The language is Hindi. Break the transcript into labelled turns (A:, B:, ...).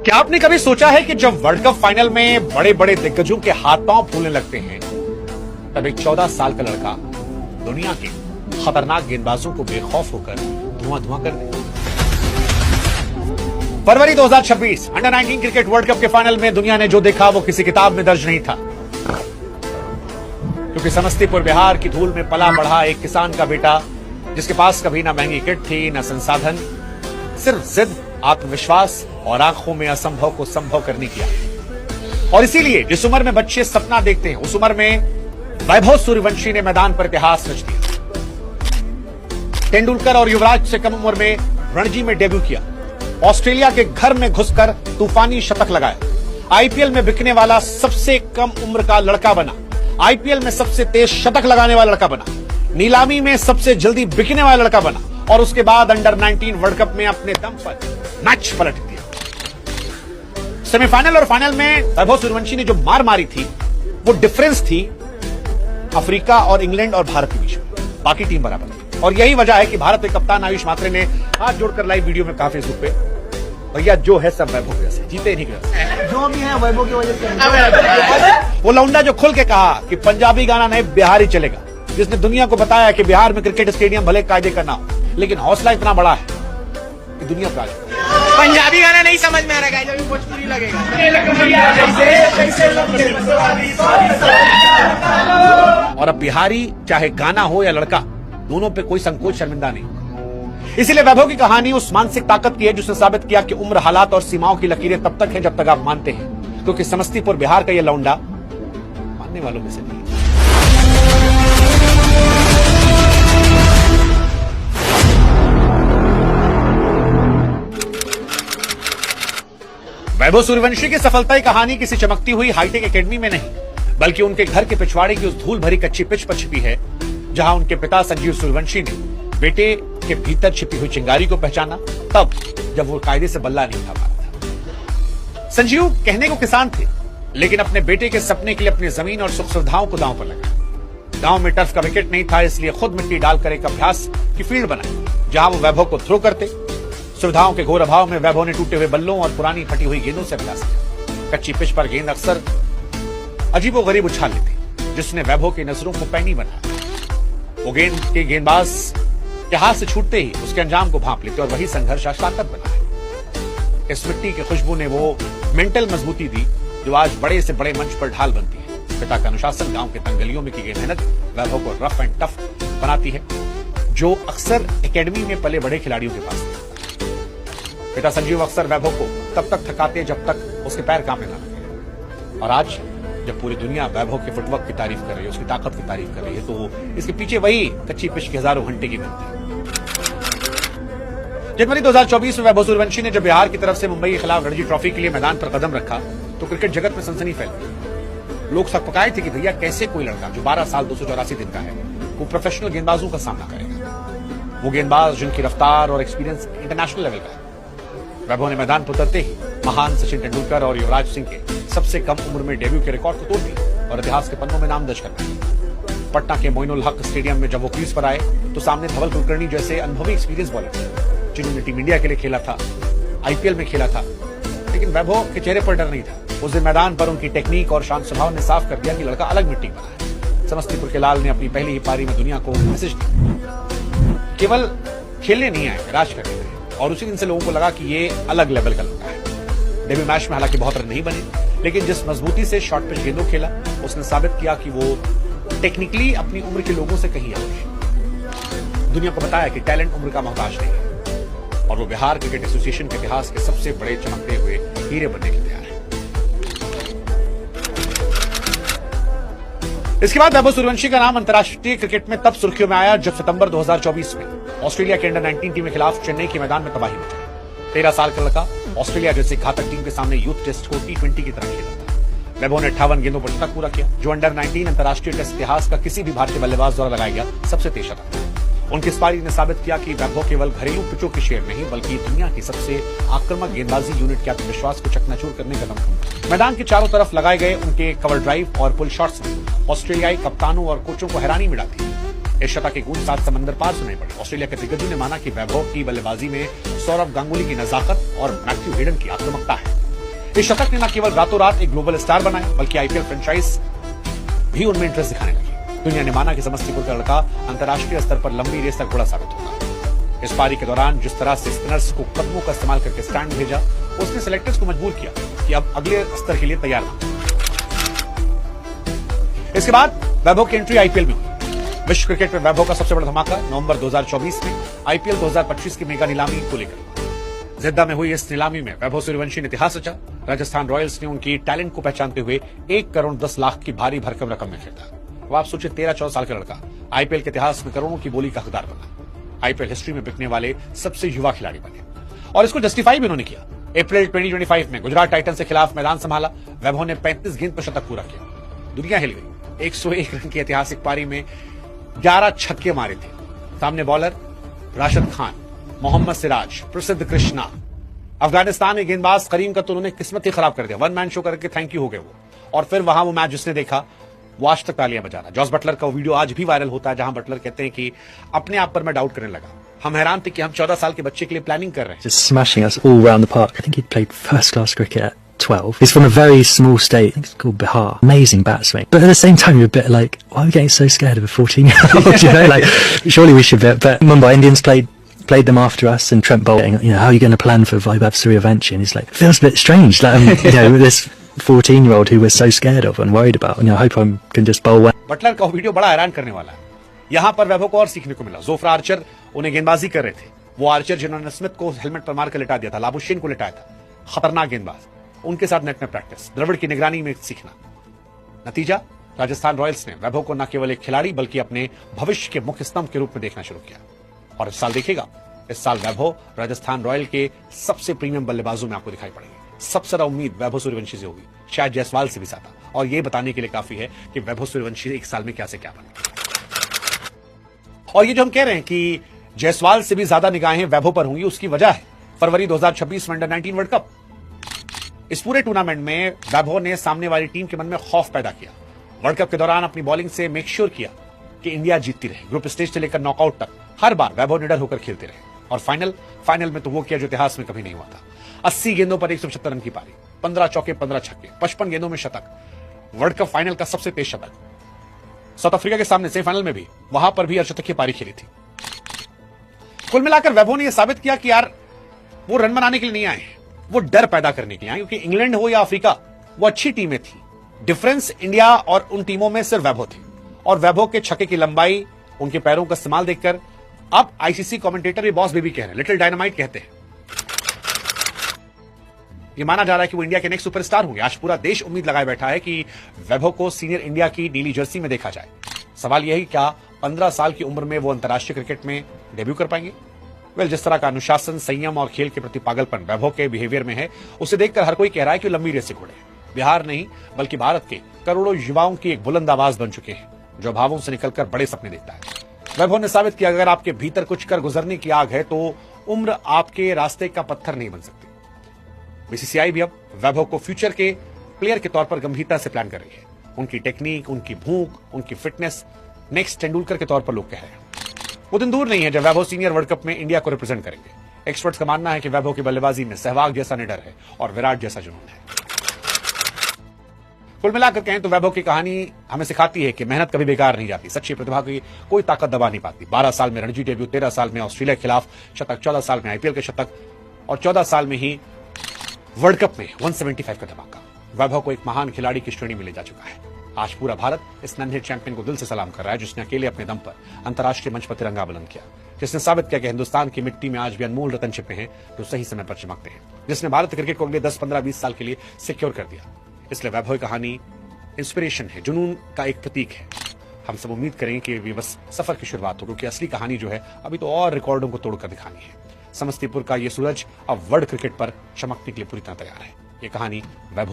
A: क्या आपने कभी सोचा है कि जब वर्ल्ड कप फाइनल में बड़े बड़े दिग्गजों के हाथ पांव फूलने लगते हैं, तब एक 14 साल का लड़का दुनिया के खतरनाक गेंदबाजों को बेखौफ होकर धुआं धुआं कर दे। फरवरी 2026 अंडर 19 क्रिकेट वर्ल्ड कप के फाइनल में दुनिया ने जो देखा वो किसी किताब में दर्ज नहीं था, क्योंकि समस्तीपुर बिहार की धूल में पला बढ़ा एक किसान का बेटा, जिसके पास कभी ना महंगी किट थी ना संसाधन, सिर्फ जिद, आत्मविश्वास और आंखों में असंभव को संभव करने की आदत। और इसीलिए जिस उम्र में बच्चे सपना देखते हैं, उस उम्र में वैभव सूर्यवंशी ने मैदान पर इतिहास रच दिया। तेंदुलकर और युवराज से कम उम्र में रणजी में डेब्यू किया, ऑस्ट्रेलिया के घर में घुसकर तूफानी शतक लगाया, आईपीएल में बिकने वाला सबसे कम उम्र का लड़का बना, आईपीएल में सबसे तेज शतक लगाने वाला लड़का बना, नीलामी में सबसे जल्दी बिकने वाला लड़का बना, और उसके बाद अंडर 19 वर्ल्ड कप में अपने दम पर मैच पलट दिया। सेमीफाइनल और फाइनल में वैभव सूर्यवंशी ने जो मार मारी थी, वो डिफरेंस थी अफ्रीका और इंग्लैंड और भारत के बीच में। बाकी टीम बराबर थी, और यही वजह है कि भारत के कप्तान आयुष मात्रे ने हाथ जोड़कर लाइव वीडियो में कहा फेसबुक पे, भैया जो है सब वैभव की वजह से, जीते नहीं की वजह से,
B: जो भी है वैभव की वजह से।
A: वो लौंडा जो खुल के कहा कि पंजाबी गाना नहीं बिहारी चलेगा, जिसने दुनिया को बताया कि बिहार में क्रिकेट स्टेडियम भले कायदे का ना हो, लेकिन हौसला इतना बड़ा है कि दुनिया पर
B: पंजाबी गाना नहीं समझ में आ रहा है, भोजपुरी लगेगा।
A: और अब बिहारी चाहे गाना हो या लड़का, दोनों पे कोई संकोच शर्मिंदा नहीं। इसीलिए वैभव की कहानी उस मानसिक ताकत की है जिसने साबित किया कि उम्र, हालात और सीमाओं की लकीरें तब तक हैं जब तक आप मानते हैं, क्योंकि समस्तीपुर बिहार का ये लौंडा मानने वालों में से नहीं। वैभव सूर्यवंशी की सफलता की कहानी किसी चमकती हुई हाईटेक एकेडमी में नहीं, बल्कि उनके घर के पिछवाड़े की उस धूल भरी कच्ची पिच पर छिपी है, जहां उनके पिता संजीव सूर्यवंशी ने बेटे के भीतर छिपी हुई चिंगारी को पहचाना, तब जब वो कायदे से बल्ला नहीं उठा पा रहा था। संजीव कहने को किसान थे, लेकिन अपने बेटे के सपने के लिए अपनी जमीन और सुख सुविधाओं को दांव पर लगाया। गांव में टर्फ का विकेट नहीं था, इसलिए खुद मिट्टी डालकर एक अभ्यास की फील्ड बनाई, जहां वो वैभव को थ्रो करते। सुविधाओं के घोर अभाव में वैभव ने टूटे हुए बल्लों और पुरानी फटी हुई गेंदों से अभ्यास किया। कच्ची पिच पर गेंद अक्सर अजीबोगरीब उछाल लेती, जिसने वैभव की नजरों को पैनी बनाया। वो गेंद के गेंदबाज के हाथ से छूटते ही उसके अंजाम को भांप लेते, और वही संघर्ष आज ताकत बना है। इस मिट्टी की खुशबू ने वो मेंटल मजबूती दी जो आज बड़े से बड़े मंच पर ढाल बनती है। पिता का अनुशासन, गांव के तंगलियों में की गई मेहनत वैभव को रफ एंड टफ बनाती है, जो अक्सर एकेडमी में पले बड़े खिलाड़ियों के पास था। पिता संजीव अक्सर वैभव को तब तक थकाते जब तक उसके पैर कांपने न लगे, और आज जब पूरी दुनिया वैभव के फुटवर्क की तारीफ कर रही है, उसकी ताकत की तारीफ कर रही है, तो इसके पीछे वही कच्ची पिच के हजारों घंटे की मेहनत है। जनवरी 2024 में वैभव सूर्यवंशी ने जब बिहार की तरफ से मुंबई के खिलाफ रणजी ट्रॉफी के लिए मैदान पर कदम रखा, तो क्रिकेट जगत में सनसनी फैल गई। लोग सकपकाए थे कि भैया कैसे कोई लड़का जो 12 साल 284 दिन का है, वो प्रोफेशनल गेंदबाजों का सामना करेगा। वो गेंदबाज जिनकी रफ्तार और एक्सपीरियंस इंटरनेशनल लेवल का है। वैभव ने मैदान पर उतरते ही महान सचिन तेंदुलकर और युवराज सिंह के सबसे कम उम्र में डेब्यू के रिकॉर्ड को तोड़ दिया और इतिहास के पन्नों में नाम दर्ज कर दिया। पटना के मोइनुल हक स्टेडियम में जब वो क्रीज पर आए, तो सामने धवल कुलकर्णी जैसे अनुभवी एक्सपीरियंस बॉलर थे, जिन्होंने टीम इंडिया के लिए खेला था, आईपीएल में खेला था, लेकिन वैभव के चेहरे पर डर नहीं था। उस दिन मैदान पर उनकी टेक्निक और शांत स्वभाव ने साफ कर दिया कि लड़का अलग मिट्टी बना है। समस्तीपुर के लाल ने अपनी पहली ही पारी में दुनिया को मैसेज दिया, केवल खेलने नहीं आए, राज करने गए, और उसी दिन से लोगों को लगा कि ये अलग लेवल का लड़का है। डेब्यू मैच में हालांकि बहुत रन नहीं बने, लेकिन जिस मजबूती से शॉर्ट पिच गेंदों खेला, उसने साबित किया कि वो टेक्निकली अपनी उम्र के लोगों से कहीं आगे है। दुनिया को बताया कि टैलेंट उम्र का मोहताज नहीं है, और वो बिहार क्रिकेट एसोसिएशन के इतिहास के सबसे बड़े चमकते हुए हीरे बनने के तैयार है। इसके बाद वैभव सूर्यवंशी का नाम अंतर्राष्ट्रीय क्रिकेट में तब सुर्खियों में आया जब सितंबर 2024 में ऑस्ट्रेलिया के अंडर 19 टीम के खिलाफ चेन्नई के मैदान में तबाही मचाई। 13 साल का लड़का ऑस्ट्रेलिया जैसे घातक टीम के सामने यूथ टेस्ट को T20 की तरह खेला था। वैभव ने 58 गेंदों पर शतक पूरा किया, जो अंडर 19 अंतर्राष्ट्रीय टेस्ट इतिहास का किसी भी भारतीय बल्लेबाज द्वारा लगाया गया सबसे तेज शतक था। उनकी इस पारी ने साबित किया कि वैभव केवल घरेलू पिचों के शेर नहीं, बल्कि दुनिया की सबसे आक्रामक गेंदबाजी यूनिट के आत्मविश्वास को चकनाचूर करने का दम। मैदान के चारों तरफ लगाए गए उनके कवर ड्राइव और पुल शॉट्स ने ऑस्ट्रेलियाई कप्तानों और कोचों को हैरानी में डाली। इस शतक की गूंज 7 समंदर पार सुनाई पड़ी। ऑस्ट्रेलिया के दिग्गजों ने माना कि वैभव की बल्लेबाजी में सौरव गांगुली की नजाकत और मैथ्यू हेडन की आक्रामकता है। इस शतक ने न केवल रातों रात एक ग्लोबल स्टार बनाया बल्कि आईपीएल फ्रेंचाइज भी उनमें इंटरेस्ट दिखाने लगी। दुनिया ने माना कि समस्तीपुर का लड़का अंतर्राष्ट्रीय स्तर पर लंबी रेस तक घोड़ा साबित होगा। इस पारी के दौरान जिस तरह से स्पिनर्स को कदमों का इस्तेमाल करके स्टैंड भेजा, उसने सेलेक्टर्स को मजबूर किया कि अब अगले स्तर के लिए तैयार हो। इसके बाद वैभव की एंट्री आईपीएल में हुई। विश्व क्रिकेट में वैभव का सबसे बड़ा धमाका नवंबर 2024 में आईपीएल 2025 की मेगा नीलामी को लेकर जिद्दा में हुई। इस नीलामी में वैभव सूर्यवंशी ने इतिहास रचा। राजस्थान रॉयल्स ने उनकी टैलेंट को पहचानते हुए 1 करोड़ 10 लाख की भारी भरकम रकम में खरीदा। अब आप सोचिए, 13-14 साल का लड़का आईपीएल के इतिहास में करोड़ों की बोली का हकदार बना। आईपीएल हिस्ट्री में बिकने वाले सबसे युवा खिलाड़ी बने और इसको जस्टिफाई भी उन्होंने किया। अप्रैल 2025 में गुजरात टाइटंस के खिलाफ मैदान संभाला। वैभव ने 35 गेंद पर शतक पूरा किया। दुनिया हिल गई। 101 रन की ऐतिहासिक पारी में 11 छक्के मारे थे। सामने बॉलर राशिद खान, मोहम्मद सिराज, प्रसिद्ध कृष्णा। अफगानिस्तान के गेंदबाज करीम का तो उन्होंने किस्मत ही खराब कर दिया। वन मैन शो करके थैंक यू हो गए वो। और फिर वहां वो मैच जिसने देखा वो आज तक तालियां बजा रहा। जॉस बटलर का वो वीडियो आज भी वायरल होता है जहां बटलर कहते हैं कि अपने आप पर मैं डाउट करने लगा। हम हैरान थे कि हम 14 साल के बच्चे के लिए प्लानिंग कर रहे हैं।
C: Just smashing us all round the park. I think he'd played first class cricket at 12. He's from a very small state. I think it's called Bihar. Amazing bat swing. But at the same time, you're a bit like, why are we getting so scared of a 14-year-old? You know, like, surely we should be. But Mumbai Indians played them after us, and Trent Bolt, you know, how are you going to plan for Vaibhav Suryavanshi? And he's like, feels a bit strange, like, you know, this 14-year-old who we're so scared of and worried about. And I hope I can just bowl well.
A: Buttler का वीडियो बड़ा हैरान करने वाला है। यहां पर वैभव को और सीखने को मिला। जोफ्रा आर्चर उन्हें गेंदबाजी कर रहे थे। वो आर्चर जिन्होंने स्मिथ को हेलमेट पर मारकर लिटा दिया था, लाबुशेन को लिटाया था, खतरनाक गेंदबाज। उनके साथ नेट में प्रैक्टिस, द्रविड़ की निगरानी में सीखना। नतीजा, राजस्थान रॉयल्स ने वैभव को न केवल एक खिलाड़ी बल्कि अपने भविष्य के मुख्य स्तंभ के रूप में देखना शुरू किया। और इस साल देखिएगा, इस साल वैभव राजस्थान रॉयल के सबसे प्रीमियम बल्लेबाजों में आपको दिखाई पड़ेंगे। सबसे ज्यादा उम्मीद वैभव सूर्यवंशी से होगी, शायद जायसवाल से भी ज्यादा। और यह बताने के लिए काफी है कि वैभव सूर्यवंशी एक साल में क्या से क्या बने। और ये जो हम कह रहे हैं कि जायसवाल से भी ज्यादा निगाहें वैभव पर होंगी, उसकी वजह है फरवरी 2026 में अंडर-19 वर्ल्ड कप। इस पूरे टूर्नामेंट में वैभव ने सामने वाली टीम के मन में खौफ पैदा किया। वर्ल्ड कप के दौरान अपनी बॉलिंग से मेक श्योर किया कि इंडिया जीतती रहे। ग्रुप स्टेज से लेकर नॉकआउट तक हर बार वैभव निडर होकर खेलते रहे। और फाइनल में तो वो किया जो इतिहास में कभी नहीं हुआ था। 80 गेंदों पर 175 रन की पारी, 15 चौके 15 छक्के, 55 गेंदों में शतक। वर्ल्ड कप फाइनल का सबसे तेज शतक। साउथ अफ्रीका के सामने सेमीफाइनल में भी, वहां पर भी अर्धशतक की पारी खेली थी। कुल मिलाकर वैभव ने यह साबित किया कि यार वो रन बनाने के लिए नहीं आए, वो डर पैदा करने के लिए आए। क्योंकि इंग्लैंड हो या अफ्रीका, वो अच्छी टीमें थी। डिफरेंस इंडिया और उन टीमों में सिर्फ वैभव थे। और वैभव के छक्के की लंबाई, उनके पैरों का इस्तेमाल देखकर अब आईसीसी कमेंटेटर भी बॉस बेबी कह रहे हैं, लिटिल डायनामाइट कहते हैं। ये माना जा रहा है कि वो इंडिया के नेक्स्ट सुपरस्टार होंगे। आज पूरा देश उम्मीद लगाए बैठा है कि वैभव को सीनियर इंडिया की नीली जर्सी में देखा जाए। सवाल यह है कि क्या 15 साल की उम्र में वो अंतर्राष्ट्रीय क्रिकेट में डेब्यू कर पाएंगे? जिस तरह का अनुशासन, संयम और खेल के प्रति पागलपन वैभव के बिहेवियर में है, उसे देखकर हर कोई कह रहा है कि लंबी रेस से घोड़े। बिहार नहीं बल्कि भारत के करोड़ों युवाओं की एक बुलंद आवाज बन चुके हैं, जो भावों से निकलकर बड़े सपने देखता है। वैभव ने साबित किया अगर आपके भीतर कुछ कर गुजरने की आग है तो उम्र आपके रास्ते का पत्थर नहीं बन सकती। बीसीसीआई भी अब वैभव को फ्यूचर के प्लेयर के तौर पर गंभीरता से प्लान कर रही है। उनकी टेक्निक, उनकी भूख, उनकी फिटनेस नेक्स्ट तेंदुलकर के तौर पर लोग कह रहे हैं। वो दिन दूर नहीं है जब वैभव सीनियर वर्ल्ड कप में इंडिया को रिप्रेजेंट करेंगे। एक्सपर्ट्स का मानना है कि वैभव की बल्लेबाजी में सहवाग जैसा निडर है और विराट जैसा जुनून है। कुल मिलाकर कहें तो वैभव की कहानी हमें सिखाती है कि मेहनत कभी बेकार नहीं जाती। सच्ची प्रतिभा की कोई ताकत दबा नहीं पाती। 12 साल में रणजी डेब्यू, 13 साल में ऑस्ट्रेलिया के खिलाफ शतक, 14 साल में आईपीएल के शतक और 14 साल में ही वर्ल्ड कप में 175 का धमाका। वैभव को एक महान खिलाड़ी की श्रेणी में ले जा चुका है। आज पूरा भारत इस नन्हे चैंपियन को दिल से सलाम कर रहा है, जिसने अकेले अपने दम पर अंतर्राष्ट्रीय मंच पर तिरंगा बुलंद किया, जिसने साबित किया कि हिंदुस्तान की मिट्टी में आज भी अनमोल रतन छिपे हैं जो सही समय पर चमकते हैं, जिसने भारत क्रिकेट को अगले 10, 15, 20 साल के लिए सिक्योर कर दिया। इसलिए वैभव की कहानी इंस्पिरेशन है, जुनून का एक प्रतीक है। हम सब उम्मीद करें कि ये बस सफर की शुरुआत हो, क्योंकि असली कहानी जो है अभी तो और रिकॉर्डों को तोड़कर दिखानी है। समस्तीपुर का ये सूरज अब वर्ल्ड क्रिकेट पर चमकने के लिए पूरी तरह तैयार है। ये कहानी वैभव